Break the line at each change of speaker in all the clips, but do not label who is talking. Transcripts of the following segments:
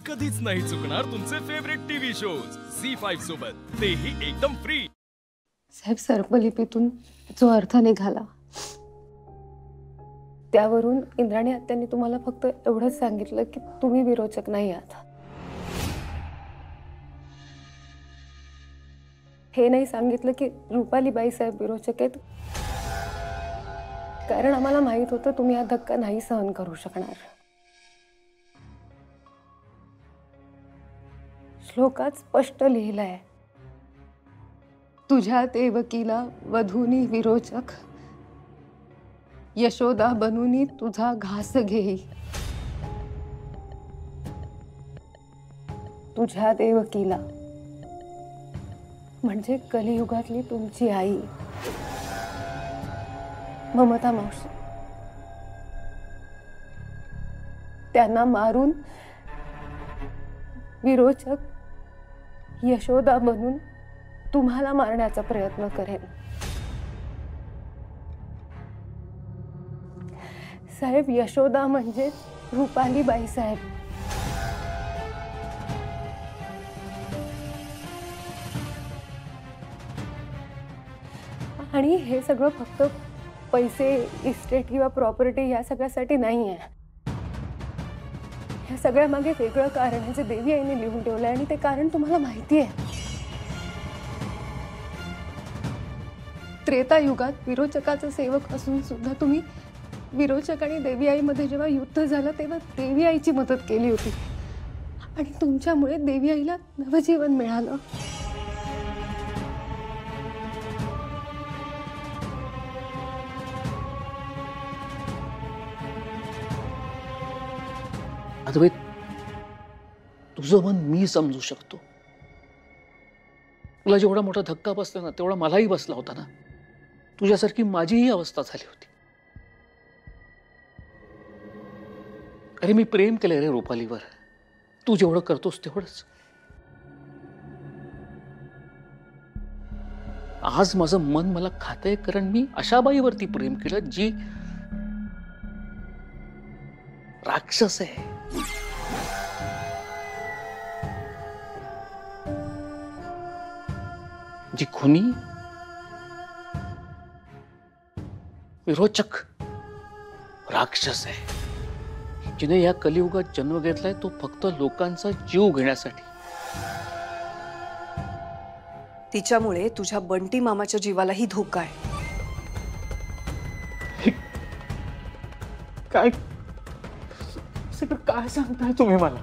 कधीच नाही चुकणार तुमचे फेवरेट टीव्ही शोज झी5 सोबत, तेही एकदम फ्री।
साहेब, सर्पलिपीतून जो अर्थ निघाला त्यावरून इंद्राणी आत्यांनी तुम्हाला फक्त एवढंच सांगितलं की तुम्ही विरोचक नाही आहात। हे नाही सांगितलं की रुपाली बाई साहेब विरोचक आहेत, कारण आम्हाला माहित होतं तुम्ही हा धक्का नाही सहन करू शकणार। श्लोकात स्पष्ट लिहिलंय, तुझ्या देवकीला वधूनी विरोचक, यशोदा बनूनी तुझा घास घेई। तुझ्या देवकीला म्हणजे कलियुगातली तुमची आई ममता मावशी, त्यांना मारून विरोचक यशोदा बनून तुम्हाला मारण्याचा प्रयत्न करेन। साहेब, यशोदा म्हणजे रुपाली बाई साहेब। आणि हे सगळं फक्त पैसे, इस्टेट किंवा प्रॉपर्टी या सगळ्यासाठी नाहीये। या सगळ्या मागे वेगळं कारण आहे जे देवी आईने लिहून ठेवलंय, आणि ते कारण तुम्हाला माहिती आहे। त्रेता युगात विरोचकाचा सेवक असून सुद्धा तुम्ही विरोचक आणि देवी आईमध्ये जेव्हा युद्ध झालं तेव्हा देवी आईची मदत केली होती, आणि तुमच्यामुळे देवी आईला नवजीवन मिळालं।
अद्वैत, तुझं मन मी समजू शकतो। तुला जेवढा मोठा धक्का बसला ना तेवढा मलाही बसला होता ना। तुझ्यासारखी माझीही अवस्था झाली होती। अरे, मी प्रेम केलंय रे रुपालीवर, तू जेवढं करतोस तेवढंच। आज माझं मन मला खातंय, कारण मी अशा बाईवरती प्रेम केलं जी राक्षस आहे। जी खुनी, विरोचक, राक्षस आहे, जिने या कलियुगात जन्म घेतलाय तो फक्त लोकांचा जीव घेण्यासाठी।
तिच्यामुळे तुझ्या बंटी मामाच्या जीवालाही धोका आहे।
काय सगळं काय सांगताय तुम्ही मला?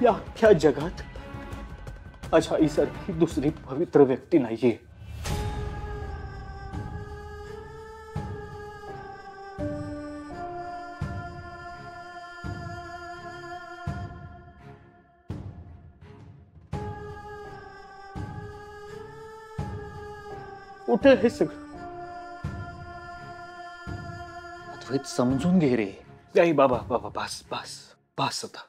या अख्ख्या जगात माझ्या आईसारखी दुसरी पवित्र व्यक्ती नाहीये। कुठे हे सगळं? अद्वैत, समजून घे रे। आई, बाबा बाबा, बस बस बस आता।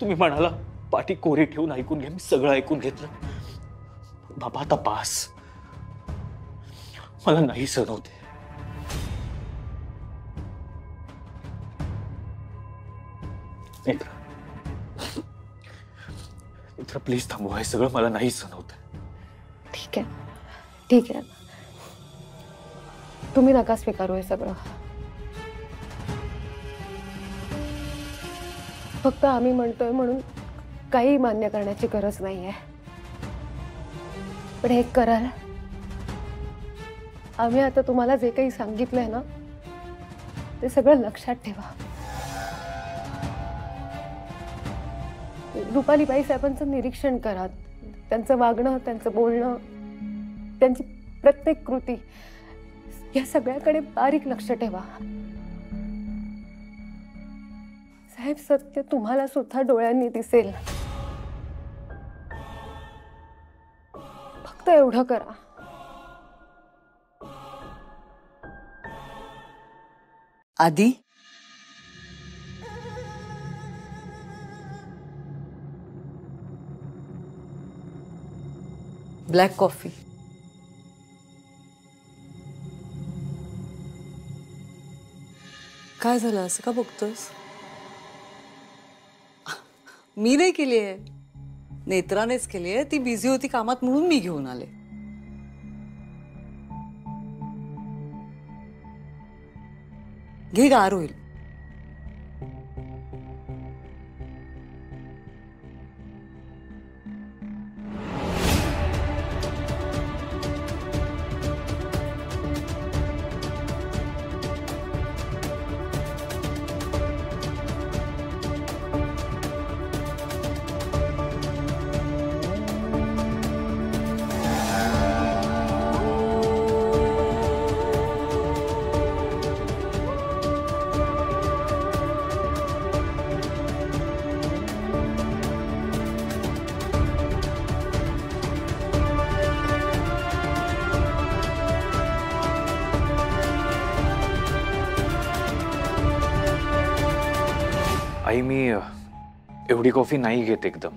तुम्ही म्हणाला पाठी कोरी ठेवून ऐकून घ्या, मी सगळं ऐकून घेतलं। बाबा आता पास, मला नाही सहन होते। नेत्रा प्लीज थांबवा, हे सगळं मला नाही सहन होत।
ठीक आहे, ठीक आहे, तुम्ही नका स्वीकारू हे सगळं। फक्त आम्ही म्हणतोय म्हणून काही मान्य करण्याची गरज नाहीये। पण एक कराल, आम्ही आता तुम्हाला जे काही सांगितलंय ना ते सगळं लक्षात ठेवा। रुपाली बाई साहेबांचं निरीक्षण करा, त्यांचं वागणं, त्यांचं बोलणं, त्यांची प्रत्येक कृती, या सगळ्याकडे बारीक लक्ष ठेवा। साहेब, सत्य तुम्हाला सुद्धा डोळ्यांनी दिसेल, फक्त एवढं करा।
आदी, ब्लॅक कॉफी। काय झालं असं का बघतोस? मी नाही केली आहे, नेत्रानेच केली आहे. ती बिझी होती कामात म्हणून मी घेऊन आले. घे, गार होईल.
आई, मी एवढी कॉफी नाही घेत एकदम.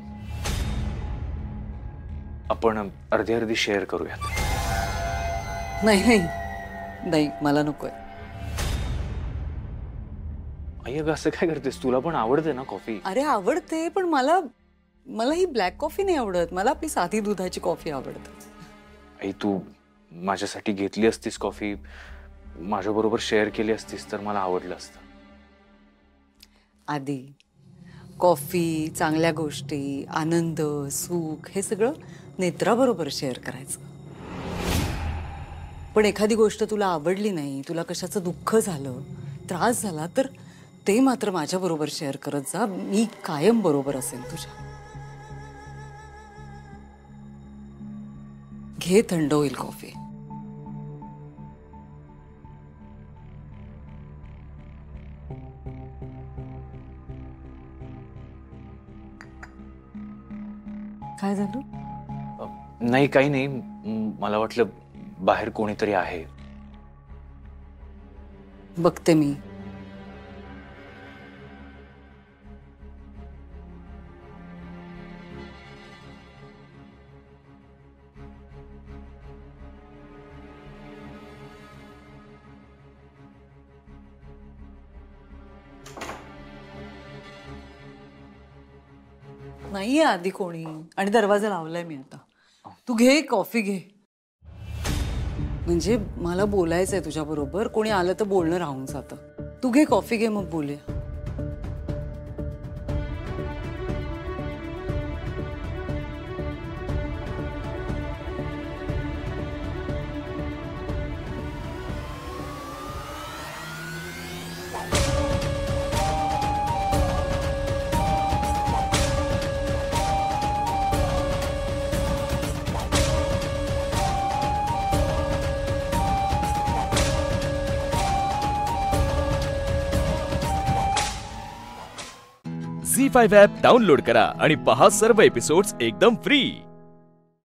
आपण अर्धी अर्धी शेअर करूयात.
नाही नाही नाही, मला नकोय.
आई अगं असं काय करतेस? तुला पण आवडते ना कॉफी?
अरे आवडते, पण मला ही ब्लॅक कॉफी नाही आवडत. मला आपली साधी दुधाची कॉफी आवडते.
आई, तू माझ्यासाठी घेतली असतीस कॉफी, माझ्याबरोबर शेअर केली असतीस तर मला आवडलं असतं.
आधी कॉफी, चांगल्या गोष्टी, आनंद, सुख हे सगळं नेत्राबरोबर शेअर करायचं. पण एखादी गोष्ट तुला आवडली नाही, तुला कशाचं दुःख झालं, त्रास झाला, तर ते मात्र माझ्याबरोबर शेअर करत जा. मी कायम बरोबर असेल तुझ्या. घे, थंड होईल कॉफी. काय झालं?
नाही, काही नाही. मला वाटलं बाहेर कोणीतरी आहे.
बघते मी. नाहीये आधी कोणी, आणि दरवाजा लावलाय मी आता. तू घे, कॉफी घे. म्हणजे मला बोलायचंय तुझ्या बरोबर. कोणी आलं तर बोलणं राहून जातं. तू घे, कॉफी घे, मग बोलूया.
झी5 ॲप डाउनलोड करा आणि पहा सर्व एपिसोड्स एकदम फ्री.